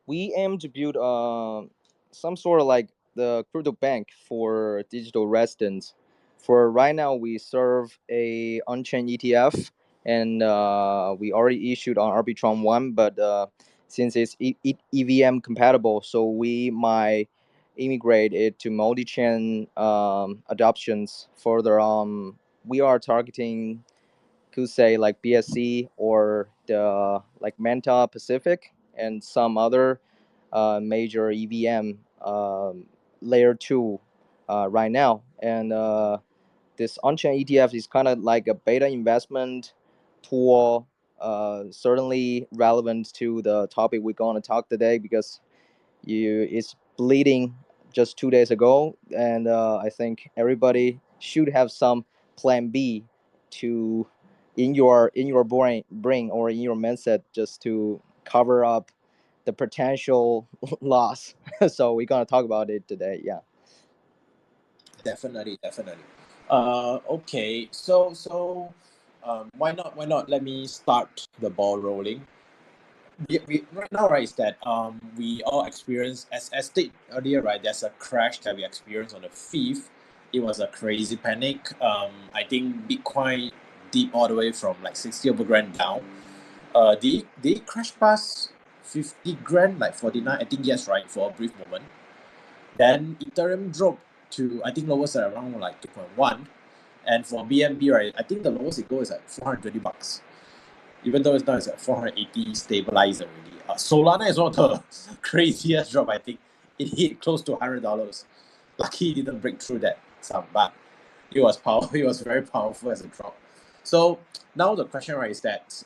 we aim to build some sort of like the crypto bank for digital residents. For right now, we serve a Onchain ETF, and we already issued on Arbitrum One, but since it's EVM compatible, so we might immigrate it to multi-chain adoptions further on. We are targeting, could say, like BSC or the like Manta Pacific and some other major EVM layer two right now. And this on-chain ETF is kind of like a beta investment tool, certainly relevant to the topic we're going to talk today because it's bleeding just 2 days ago, and I think everybody should have some plan B to in your brain or in your mindset just to cover up the potential loss. So we're gonna talk about it today. Yeah. Definitely. Okay. So why not? Let me start the ball rolling. We right now, right, is that we all experience, as stated earlier, right, there's a crash that we experienced on the 5th. It was a crazy panic. I think Bitcoin dipped all the way from like 60 over grand down. Did it crash past 50 grand, like 49? I think yes, right, for a brief moment. Then Ethereum dropped to, I think, lowest at around like 2.1. And for BNB, right, I think the lowest it goes is at $420. Even though it's now it's at 480 stabilized already. Solana is one of the craziest drop, I think. It hit close to $100. Lucky it didn't break through that sum, but it was powerful. It was very powerful as a drop. So now the question, right, is that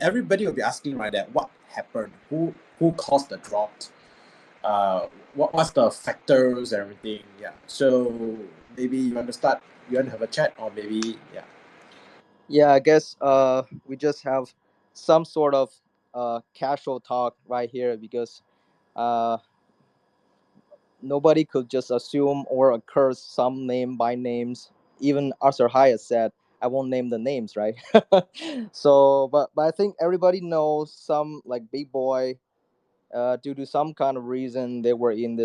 everybody will be asking, right, that what happened? Who caused the drop? What's the factors and everything? Yeah. So maybe you want to start? You want to have a chat, or maybe Yeah, I guess we just have some sort of casual talk right here because uh, nobody could just assume or curse some name by names. Even Arthur Haya said, "I won't name the names," right? So, but I think everybody knows some like big boy. Due to some kind of reason, they were in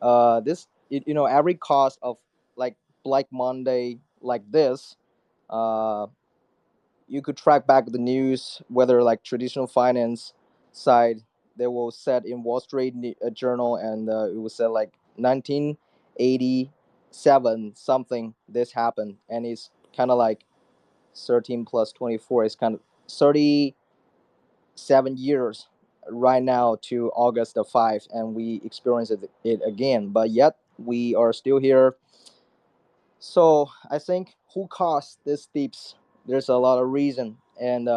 every cost of like Black Monday like this. Uh, you could track back the news, whether like traditional finance side, they will set in Wall Street Journal, and it was said like 1987 something this happened, and it's kind of like 13 plus 24 is kind of 37 years right now to August the 5, and we experienced it again, but yet we are still here. So I think who caused this dips? There's a lot of reason, and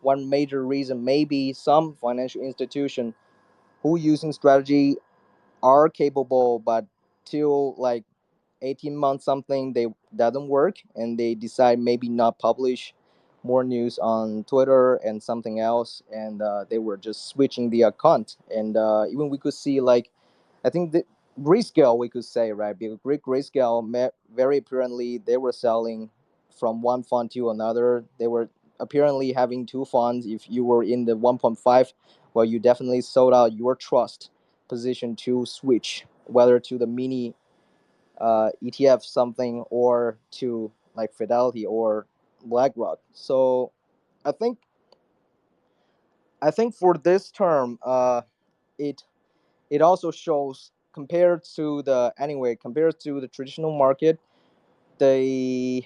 one major reason maybe some financial institution who using strategy are capable, but till like 18 months something they doesn't work, and they decide maybe not publish more news on Twitter and something else, and they were just switching the account, and even we could see like I think the Grayscale we could say, right, because Grayscale very apparently they were selling from one fund to another. They were apparently having two funds. If you were in the 1.5, well, you definitely sold out your trust position to switch whether to the mini ETF something or to like Fidelity or BlackRock. So I think for this term, it also shows compared to the traditional market, the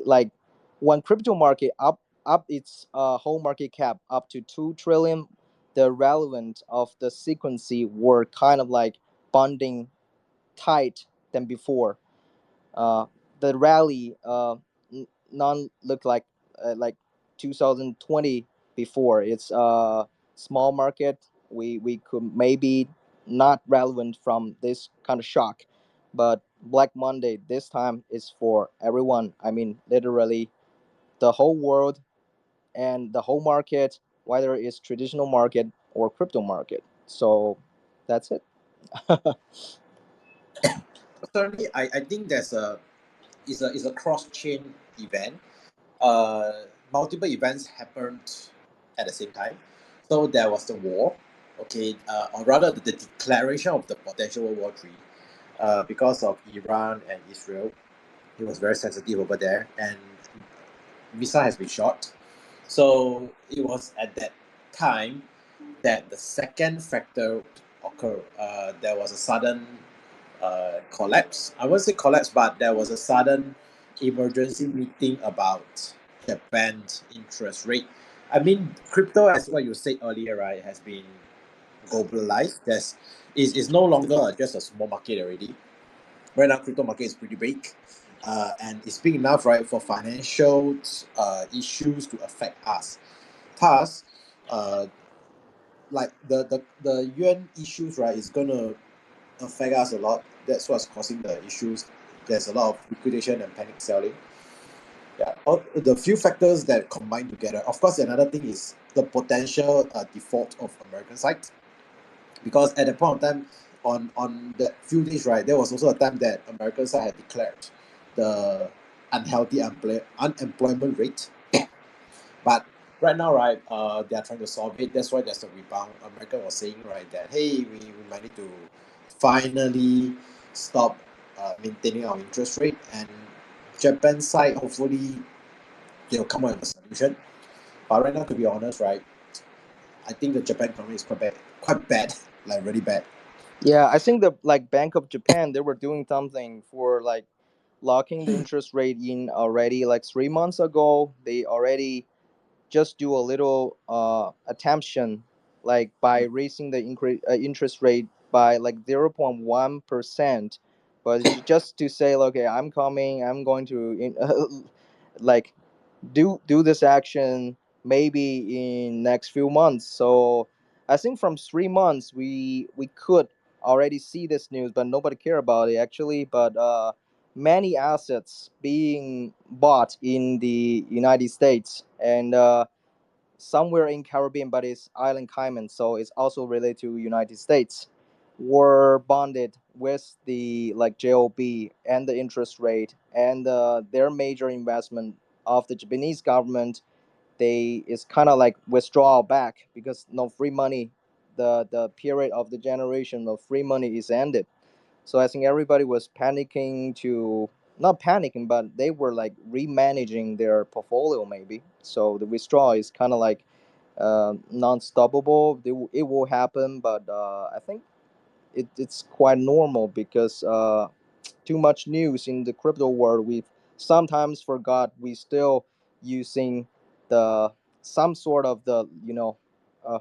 like when crypto market up its whole market cap up to 2 trillion, the relevant of the sequency were kind of like bonding tight than before. Uh, the rally none look like 2020 before. It's small market. We could maybe not relevant from this kind of shock, but Black Monday this time is for everyone. I mean, literally the whole world and the whole market, whether it's traditional market or crypto market. So that's it. certainly, I think there's a cross chain event. Multiple events happened at the same time. So there was the war. okay, or rather the declaration of the potential World War III, because of Iran and Israel, it was very sensitive over there, and visa has been short. So it was at that time that the second factor occurred. There was a sudden collapse. I won't say collapse, but there was a sudden emergency meeting about Japan's interest rate. I mean, crypto, as what you said earlier, right, has been globalized. It's no longer just a small market already. Right now, crypto market is pretty big, and it's big enough, right, for financial issues to affect us. Thus, like the yuan issues, right, is gonna affect us a lot. That's what's causing the issues. There's a lot of liquidation and panic selling. Yeah, all the few factors that combine together. Of course, another thing is the potential default of American side, because at that point of time, on that few days, right, there was also a time that American side had declared the unhealthy unemployment rate. But right now, right, they are trying to solve it. That's why there's a rebound. America was saying, right, that hey, we might need to finally stop maintaining our interest rate, and Japan side, hopefully they'll come up with a solution. But right now, to be honest, right, I think the Japan economy is quite bad, like really bad. Yeah, I think the like Bank of Japan, they were doing something for like locking the interest rate in already like 3 months ago. They already just do a little attention like by raising the interest rate by like 0.1%, but just to say, okay, I'm coming, I'm going to like do this action maybe in next few months. So I think from 3 months we could already see this news, but nobody care about it actually. But many assets being bought in the United States and somewhere in Caribbean, but it's island Cayman, so it's also related to United States, were bonded with the like JOB and the interest rate and their major investment of the Japanese government. They is kind of like withdraw back because no free money. The period of the generation of free money is ended. So I think everybody was panicking to not panicking, but they were like remanaging their portfolio maybe. So the withdrawal is kind of like non-stoppable. It will happen, but I think it's quite normal because too much news in the crypto world. We sometimes forgot we still using the some sort of the uh,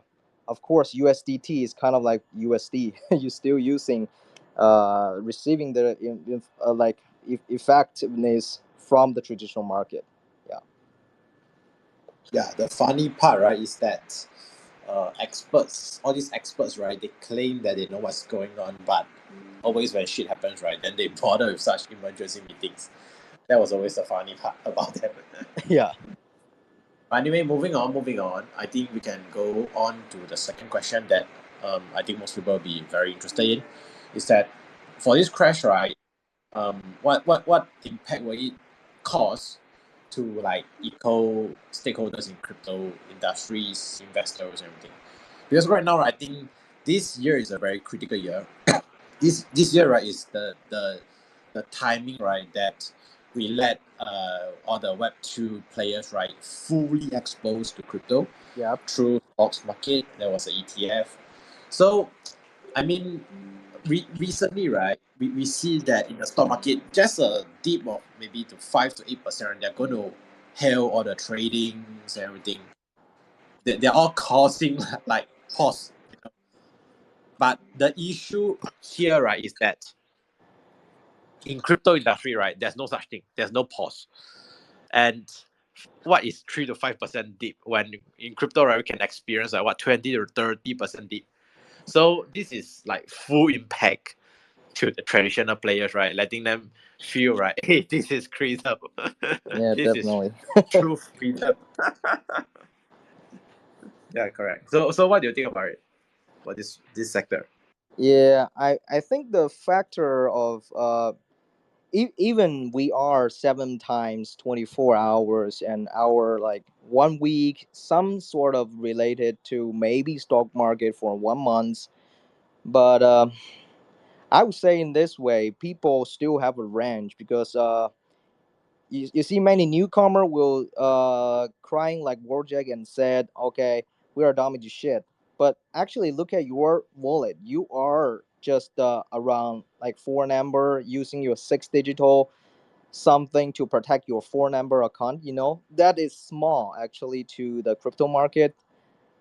of course USDT is kind of like USD. You still using receiving the like effectiveness from the traditional market. Yeah. Yeah, the funny part, right, is that experts, all these experts, right, they claim that they know what's going on, but always when shit happens, right, then they bother with such emergency meetings. That was always the funny part about them. Yeah. But anyway, moving on. I think we can go on to the second question that I think most people will be very interested in, is that for this crash, right, what impact will it cause to like eco stakeholders in crypto industries, investors, and everything? Because right now, I think this year is a very critical year. This year, right, is the timing, right, that we let all the Web2 players, right, fully exposed to crypto Yeah. through stocks market. There was an ETF. So I mean, recently, right, we see that in the stock market, just a dip of maybe to 5 to 8%, they're going to hail all the tradings and everything. They're all causing like pause. But the issue here, right, is that in crypto industry, right, there's no such thing. There's no pause. And what is 3 to 5% dip when in crypto, right, we can experience like what 20 to 30% dip. So this is like full impact to the traditional players, right? Letting them feel right. Hey, this is freedom. Yeah, This is definitely. true freedom. Yeah, correct. So what do you think about it? For this sector? Yeah, I think the factor of even we are 7 times 24 hours and our like 1 week, some sort of related to maybe stock market for 1 month. But I would say in this way, people still have a range because you see many newcomer will crying like Warjack and said, okay, we are dumb with shit. But actually look at your wallet. You are just around like four number using your six digital something to protect your four number account. That is small actually to the crypto market.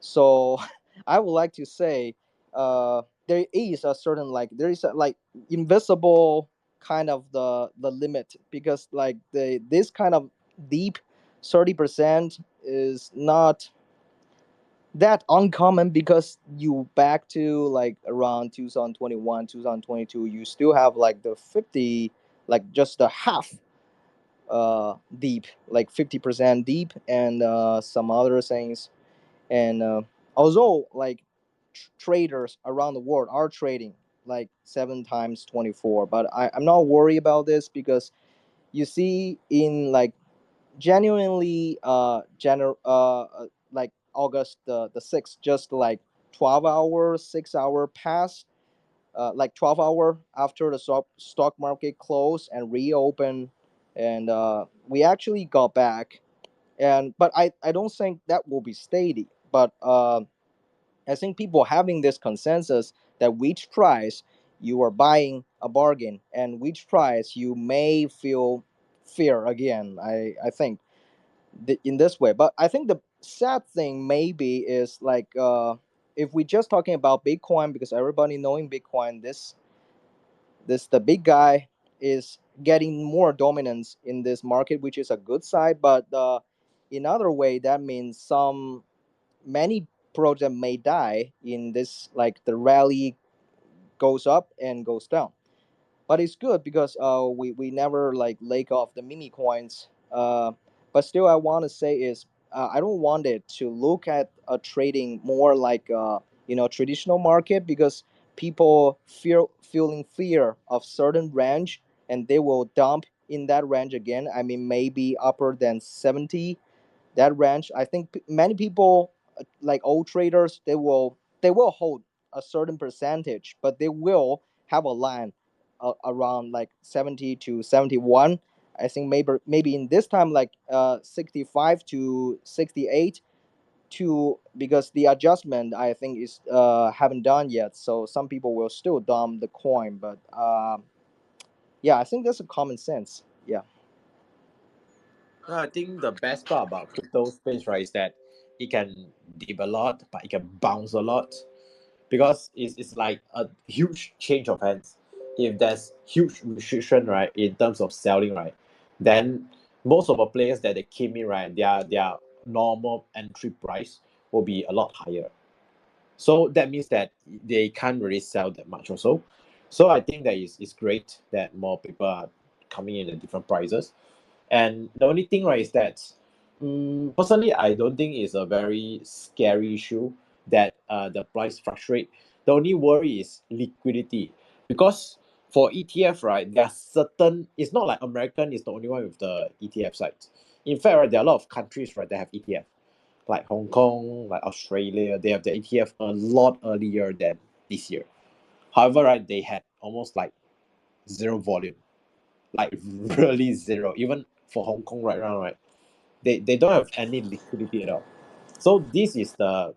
So I would like to say there is a certain like there is a like invisible kind of the limit, because like this kind of deep 30% is not that uncommon, because you back to like around 2021 2022 you still have like the 50, like just the half deep, like 50% deep, and some other things. And although like traders around the world are trading like 7 times 24, but I'm not worried about this, because you see in like genuinely like August the 6th, just like 12 hours 6 hour past, like 12 hour after the stock market closed and reopened, and we actually got back. And but I don't think that will be steady, but I think people having this consensus that which price you are buying a bargain and which price you may feel fear again. I think in this way. But I think the sad thing maybe is like if we just talking about Bitcoin, because everybody knowing Bitcoin, this the big guy is getting more dominance in this market, which is a good side. But in other way, that means many projects may die in this, like the rally goes up and goes down. But it's good because we never like lake off the meme coins. But still I want to say is I don't want it to look at a trading more like traditional market, because people feeling fear of certain range, and they will dump in that range again. I mean maybe upper than 70, that range. I think many people, like old traders, they will hold a certain percentage, but they will have a line around like 70 to 71. I think maybe in this time like 65 to 68, to because the adjustment I think is haven't done yet. So some people will still dump the coin, but yeah, I think that's a common sense. Yeah. I think the best part about crypto space, right, is that it can dip a lot, but it can bounce a lot, because it's like a huge change of hands. If there's huge restriction, right, in terms of selling, right, then most of the players that they came in, right, their normal entry price will be a lot higher. So that means that they can't really sell that much also. So I think that it's great that more people are coming in at different prices. And the only thing, right, is that personally, I don't think it's a very scary issue that the price fluctuate. The only worry is liquidity, because for ETF, right, there are certain. It's not like American is the only one with the ETF sites. In fact, right, there are a lot of countries, right, that have ETF, like Hong Kong, like Australia. They have the ETF a lot earlier than this year. However, right, they had almost like zero volume, like really zero. Even for Hong Kong right now, right, they don't have any liquidity at all. So this is the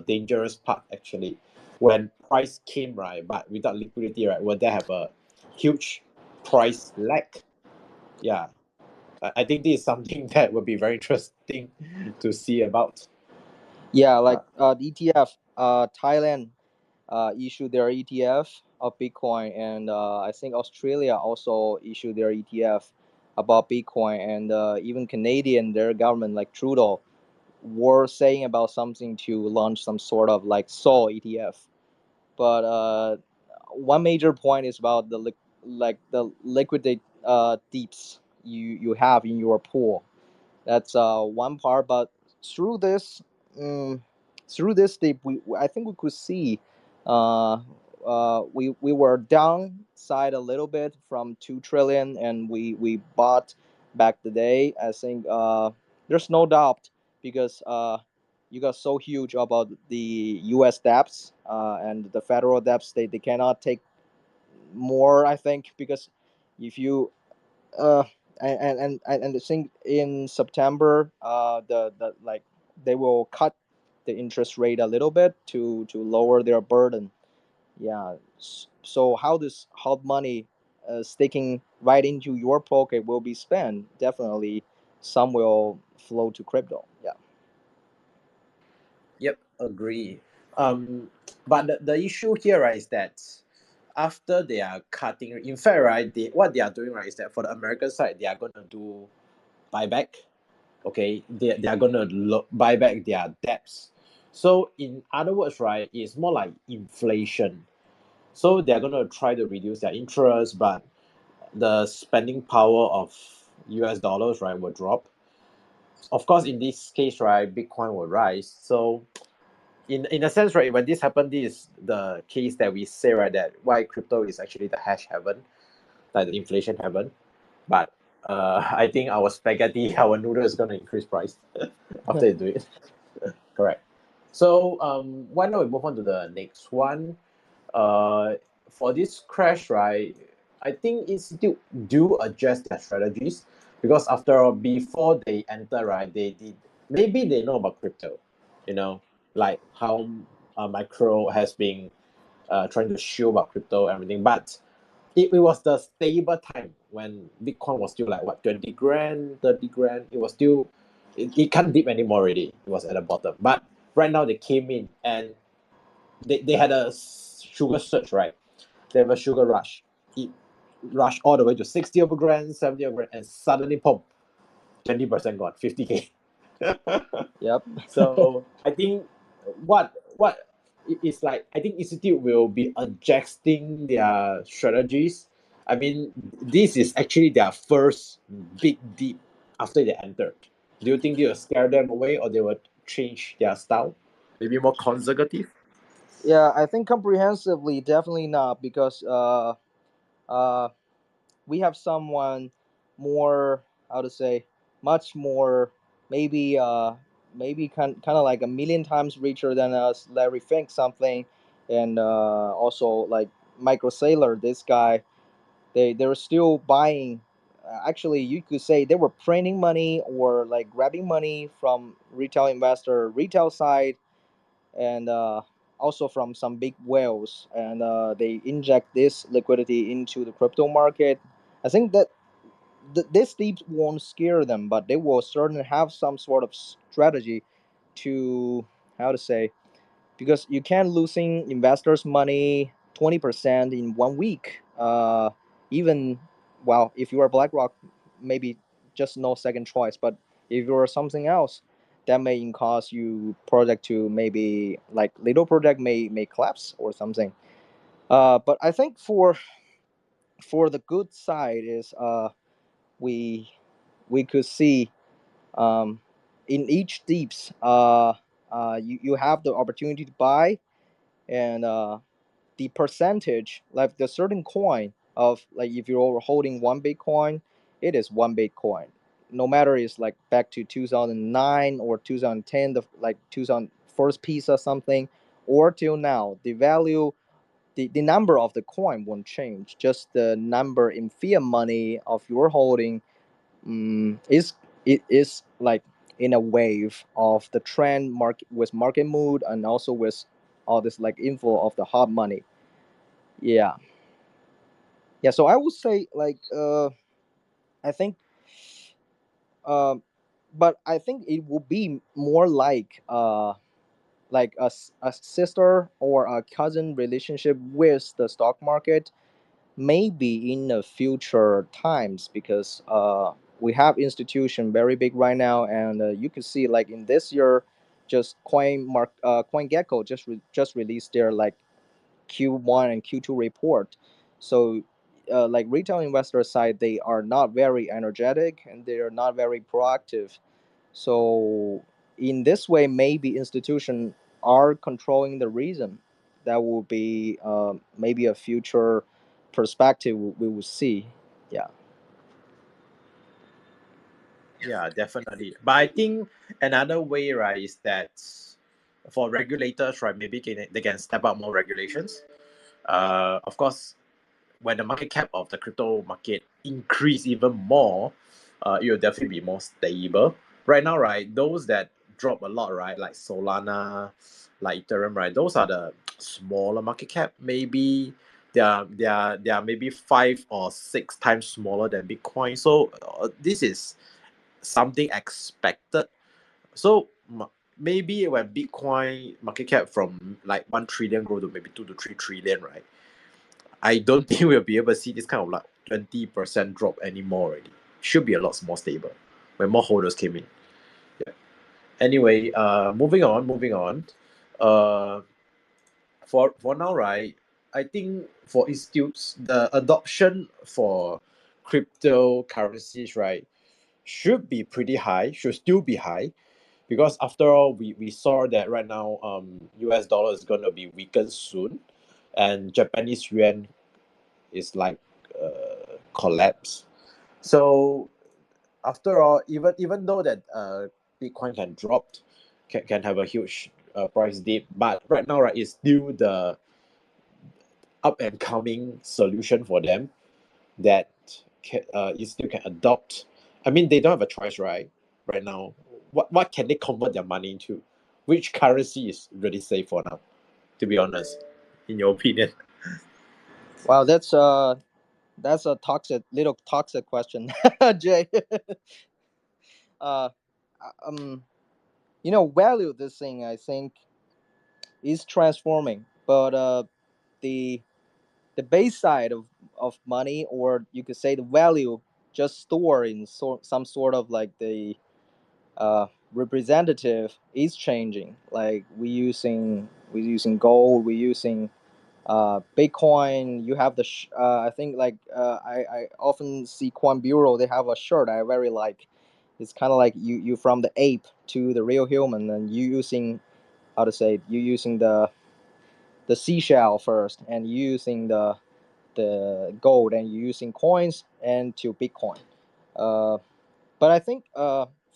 dangerous part actually. When price came, right, but without liquidity, right, will they have a huge price lag? Yeah, I think this is something that would be very interesting to see about. Yeah, Uh, like the ETF, Thailand issued their ETF of Bitcoin, and I think Australia also issued their ETF about Bitcoin, and even Canadian, their government like Trudeau were saying about something to launch some sort of like Sol ETF. But one major point is about like the liquidate deeps you have in your pool. That's one part. But through this, um, through this deep, I think we could see uh, we were downside a little bit from 2 trillion, and we bought back the day. I think there's no doubt because you got so huge about the U.S. debts and the federal debts. They cannot take more, I think, because if you uh and I think in September the like they will cut the interest rate a little bit to lower their burden. Yeah. So how this hot money sticking right into your pocket will be spent? Definitely, some will flow to crypto. Yeah. Yep, agree. Um, but the issue here, right, is that after they are cutting, in fact, right, what they are doing, right, is that for the American side, they are going to do buyback. Okay, they are going to buy back their debts. So in other words, right, it's more like inflation. So they're going to try to reduce their interest, but the spending power of US dollars, right, will drop. Of course, in this case, right, Bitcoin will rise. So in a sense, right, when this happened, this is the case that we say, right, that why crypto is actually the hash heaven, like the inflation heaven. But I think our spaghetti, our noodle is going to increase price after you do it. Correct. So why not we move on to the next one? Uh, for this crash, right, I think institute do adjust their strategies because after all, before they enter, right, they did maybe they know about crypto, you know, like how micro has been trying to show about crypto and everything, but it was the stable time when Bitcoin was still like what 20 grand, 30 grand. It was still it can't dip anymore already. It was at the bottom. But right now they came in and they had a sugar surge, right? They have a sugar rush. It rushed all the way to 60 over grand, 70 over grand, and suddenly pop, 20% gone, 50K. Yep. So I think what it's like I think institute will be adjusting their strategies. I mean, this is actually their first big dip after they entered. Do you think they will scare them away or they will change their style? Maybe more conservative? Yeah, I think comprehensively, definitely not, because uh, we have someone more, how to say, much more, maybe maybe kind of like a million times richer than us, Larry Fink something, and also like Michael Saylor, this guy. They were still buying. Actually, you could say they were printing money or like grabbing money from retail investor, retail side, and also from some big whales, and they inject this liquidity into the crypto market. I think that this deep won't scare them, but they will certainly have some sort of strategy to, how to say, because you can't losing investors money 20% in 1 week. Even, well, if you are BlackRock, maybe just no second choice. But if you're something else, that may cause you project to maybe like little project may collapse or something. But I think for the good side is we we could see um, in each deeps you have the opportunity to buy, and the percentage, like the certain coin of, like if you're holding one Bitcoin, it is one Bitcoin. No matter it's like back to 2009 or 2010, the like 2000 first piece or something, or till now, the value, the number of the coin won't change. Just the number in fiat money of your holding is it is like in a wave of the trend market with market mood, and also with all this like inflow of the hot money. Yeah. Yeah, so I would say like I think um but I think it will be more like a sister or a cousin relationship with the stock market, maybe in the future times, because we have institution very big right now, and you can see like in this year, just CoinGecko just released their like Q1 and Q2 report. So like retail investor side, they are not very energetic and they are not very proactive. So in this way, maybe institutions are controlling the reason that will be maybe a future perspective we will see. Yeah. Yeah, definitely. But I think another way, right, is that for regulators, right, maybe they can step up more regulations. Of course, when the market cap of the crypto market increase even more, it will definitely be more stable. Right now, right, those that drop a lot, right, like Solana, like Ethereum, right, those are the smaller market cap. Maybe they are maybe 5 or 6 times smaller than Bitcoin. So this is something expected. So maybe when Bitcoin market cap from like 1 trillion grow to maybe 2 to 3 trillion, right? I don't think we'll be able to see this kind of like 20% drop anymore already. Should be a lot more stable when more holders came in. Yeah. Anyway, moving on. Uh, for now, right? I think for institutes, the adoption for cryptocurrencies, right, should be pretty high. Should still be high, because after all, we saw that right now, US dollar is gonna be weakened soon, and Japanese yuan is like collapse. So after all, even though that Bitcoin can have a huge price dip, but right now, right, is still the up and coming solution for them that you still can adopt. I mean, they don't have a choice, right? Right now, what can they convert their money into? Which currency is really safe for now? To be honest, in your opinion. Wow, that's a toxic question, Jay. uh, um, value this thing I think is transforming, but the the base side of money, or you could say the value, just stored in some sort of like the uh, representative, is changing. Like we using gold, we using Bitcoin. You have I think like I often see Coin Bureau. They have a shirt I very like. It's kind of like you from the ape to the real human, and you using, how to say it, you using the seashell first, and you using the gold, and you using coins and to Bitcoin. Uh, but I think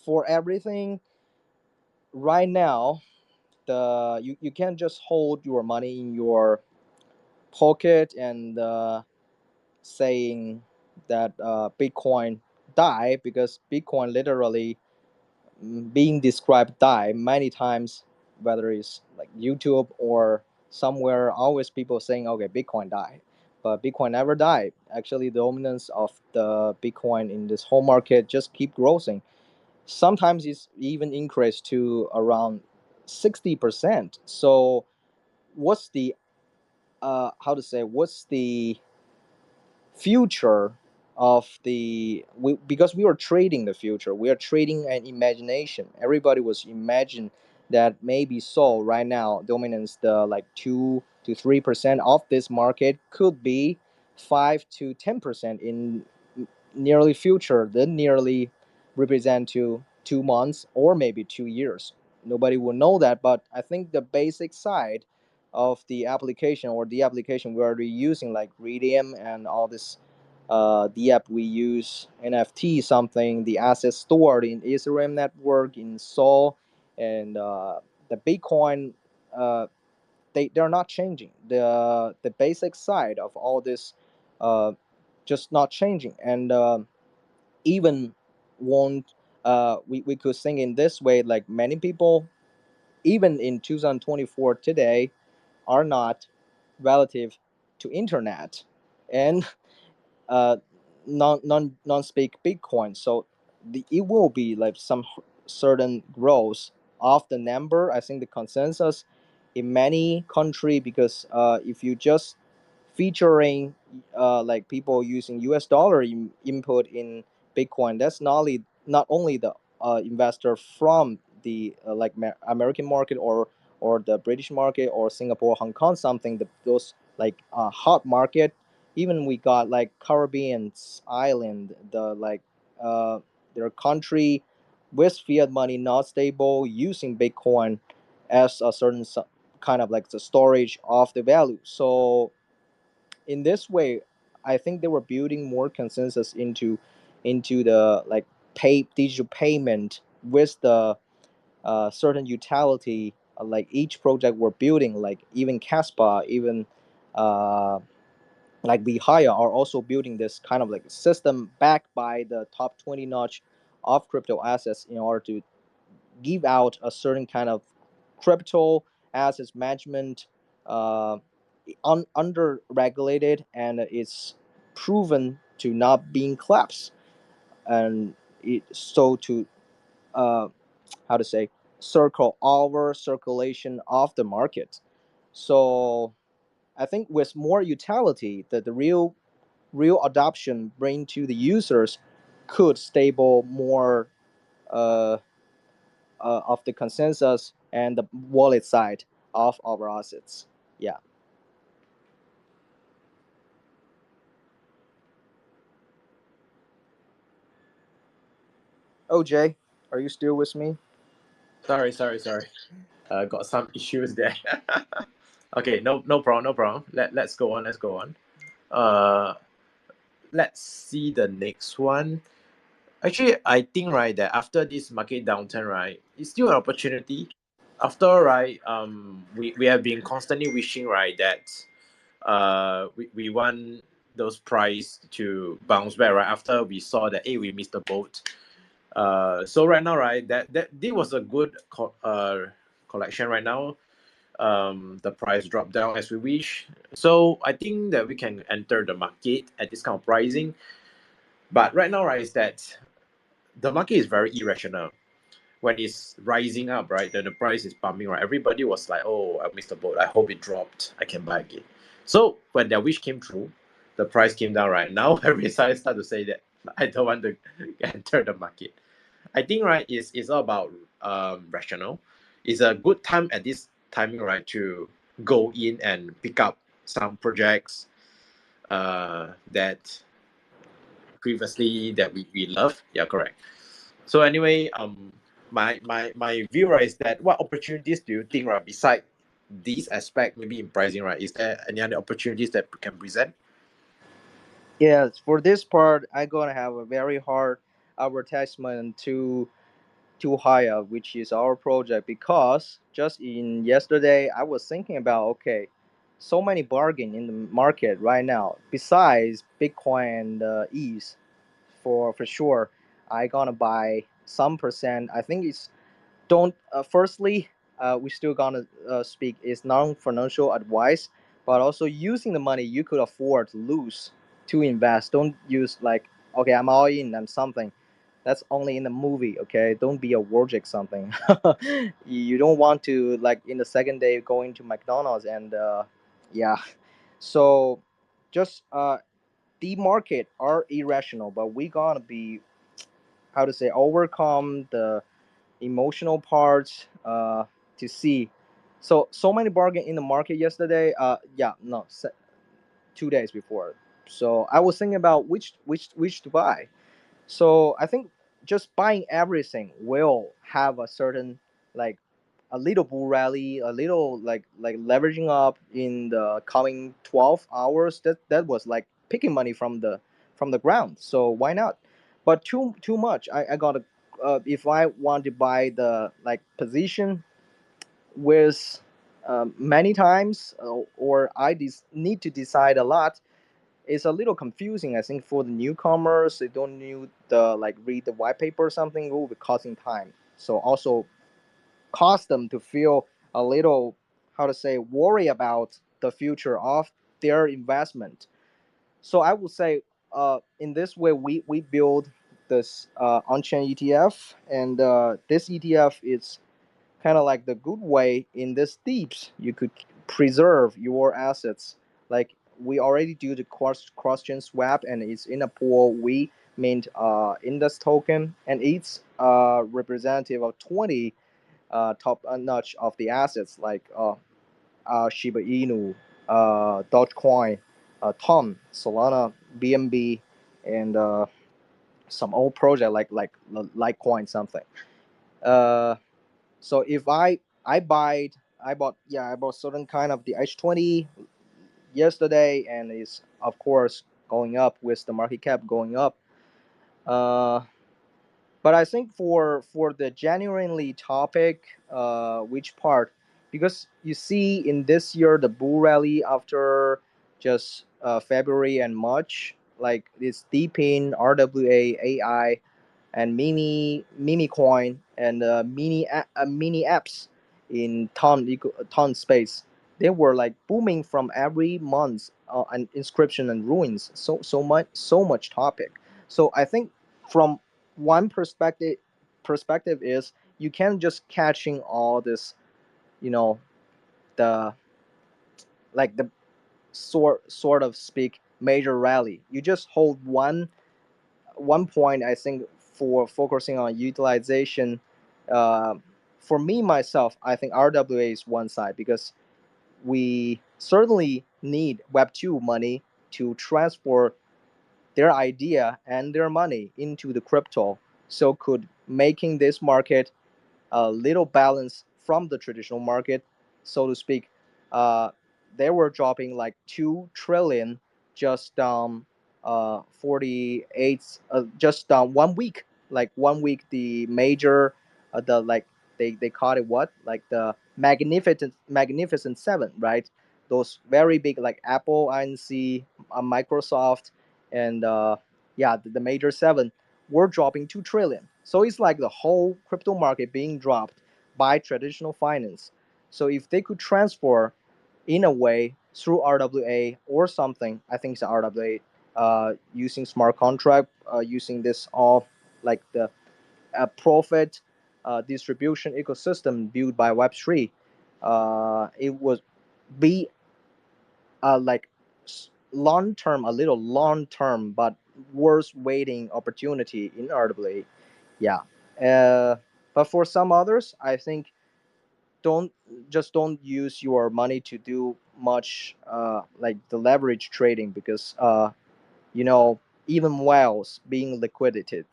for everything right now, you can't just hold your money in your pocket and saying that Bitcoin die, because Bitcoin literally being described die many times, whether it's like YouTube or somewhere. Always people saying, okay, Bitcoin die, but Bitcoin never died. Actually, the dominance of the Bitcoin in this whole market just keep growing. Sometimes it's even increased to around 60%. So what's the how to say, what's the future of because we are trading the future, we are trading an imagination. Everybody was imagine that maybe so right now dominance the like 2 to 3% of this market could be 5 to 10% in nearly future, then nearly represent to 2 months or maybe 2 years. Nobody will know that, but I think the basic side of the application, or the application we are using, like Radium and all this, the app we use, NFT something, the assets stored in Ethereum network, in Sol, and the Bitcoin, uh, they're not changing. The basic side of all this, uh, just not changing. And even won't, we could think in this way, like many people, even in 2024 today, are not relative to internet, and uh, non speak Bitcoin. So it will be like some certain growth of the number. I think the consensus in many country, because if you just featuring like people using US dollar input in Bitcoin, that's not only the investor from the like American market, or the British market, or Singapore, Hong Kong, something, those like hot market. Even we got like Caribbean island, the like uh, their country with fiat money not stable, using Bitcoin as a certain kind of like the storage of the value. So in this way, I think they were building more consensus into the like digital payment with the certain utility. Like each project we're building, like even Caspa, even uh, like we Haya are also building this kind of like system backed by the top 20 notch of crypto assets in order to give out a certain kind of crypto assets management, uh, under regulated, and it's proven to not being collapsed, and it so to uh, how to say circle our circulation of the market. So I think with more utility, the real adoption bring to the users could stable more uh, of the consensus and the wallet side of our assets. Yeah. OJ, are you still with me? Sorry. Got some issues there. Okay, no problem, no problem. Let's go on. Let's go on. Uh, let's see the next one. Actually, I think right that after this market downturn, right, it's still an opportunity. After right, we have been constantly wishing right that we want those price to bounce back right after we saw that hey we missed the boat. So right now right that this was a good collection right now. The price dropped down as we wish. So I think that we can enter the market at this kind of pricing. But right now, right, is that the market is very irrational. When it's rising up, right, then the price is pumping, right? Everybody was like, oh, I missed the boat. I hope it dropped. I can buy again. So when their wish came true, the price came down, right? Now everybody start to say that I don't want to enter the market. I think right is all about rational. It's a good time at this timing right to go in and pick up some projects that previously that we love. Yeah, correct. So anyway, my view right is that what opportunities do you think right beside these aspect maybe in pricing right is there any other opportunities that can present? Yes, for this part, I'm gonna have a very hard advertisement to Haya, which is our project, because just in yesterday I was thinking about, okay, so many bargain in the market right now. Besides Bitcoin and ETH, for sure, I gonna buy some percent. I think it's don't firstly we still gonna speak is non-financial advice, but also using the money you could afford to lose to invest. Don't use like, okay, I'm all in, I'm something. That's only in the movie. Okay, don't be a warjic something. You don't want to like in the second day going to McDonald's and yeah. So just the market are irrational, but we gotta be, how to say, overcome the emotional parts to see. So many bargain in the market yesterday. Yeah, no, 2 days before. So I was thinking about which to buy. So I think just buying everything will have a certain like a little bull rally, a little like leveraging up in the coming 12 hours. That was like picking money from the ground. So why not? But too much. I gotta if I want to buy the like position with many times or need to decide a lot, it's a little confusing. I think for the newcomers, they don't need the like read the white paper or something. It will be costing time. So also cause them to feel a little, how to say, worry about the future of their investment. So I would say in this way we build this on-chain ETF, and this ETF is kind of like the good way in this deeps you could preserve your assets. Like we already do the cross chain swap, and it's in a pool we mint index token, and it's representative of 20 top notch of the assets like Shiba Inu, Dogecoin, Tom, Solana, BNB, and some old project like Litecoin something. Uh, so if I buy I bought certain kind of the H20 yesterday, and it's of course going up with the market cap going up. But I think for the genuinely topic, which part? Because you see in this year the bull rally after just February and March, like this Depin, RWA, AI, and mini coin and mini apps in ton space. They were like booming from every month, and inscription and ruins. So much topic. So I think from one perspective is you can just catching all this, you know, the like the sort of speak major rally. You just hold one point. I think for focusing on utilization, uh, for me myself, I think RWA is one side because we certainly need Web2 money to transfer their idea and their money into the crypto, so could making this market a little balance from the traditional market, so to speak. Uh, they were dropping like 2 trillion just 48, just 1 week. Like 1 week, the major, the like they call it what? Like the magnificent seven, right? Those very big like Apple, INC, Microsoft, and yeah, the major seven were dropping 2 trillion. So it's like the whole crypto market being dropped by traditional finance. So if they could transfer in a way through RWA or something, I think it's RWA, using smart contract, using this all like the profit distribution ecosystem built by Web3, it would be like long term, a little long term, but worth waiting opportunity in RWA. Yeah. Uh, but for some others, I think don't don't use your money to do much like the leverage trading, because you know, even whales being liquidated,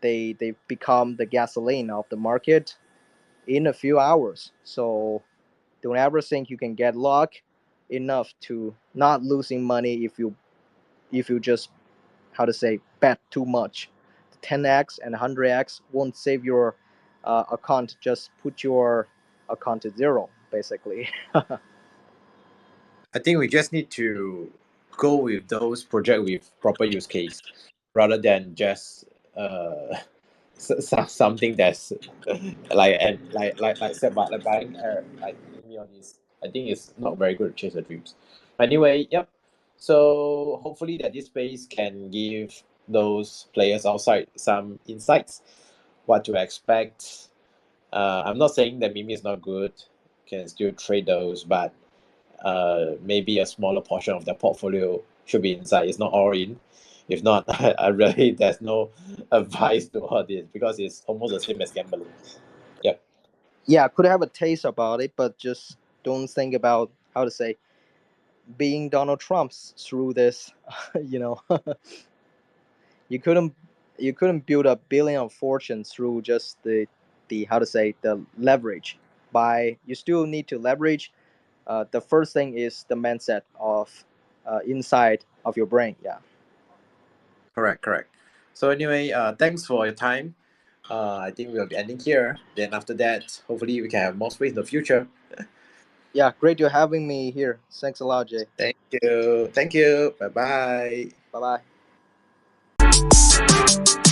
they become the gasoline of the market in a few hours. So don't ever think you can get luck enough to not losing money if you just, how to say, bet too much. 10x and 100x won't save your account. Just put your account to zero, basically. I think we just need to go with those project with proper use case rather than just something that's like and like said by like buying like me on this. I think it's not very good to chase the dreams. Anyway, yep. So hopefully that this space can give those players outside some insights, what to expect. I'm not saying that Mimi is not good, can still trade those, but maybe a smaller portion of their portfolio should be inside. It's not all in. If not, I really there's no advice to all this because it's almost the same as gambling. Yep. Yeah, could have a taste about it, but just don't think about, how to say, being Donald Trump's through this. you know, you couldn't build a billion of fortune through just the, how to say, the leverage. By you still need to leverage. The first thing is the mindset of inside of your brain. Yeah. Correct. So anyway, thanks for your time. I think we'll be ending here. Then after that, hopefully we can have more space in the future. Yeah, great to having me here. Thanks a lot, Jay. Thank you. Thank you. Bye bye. Bye bye.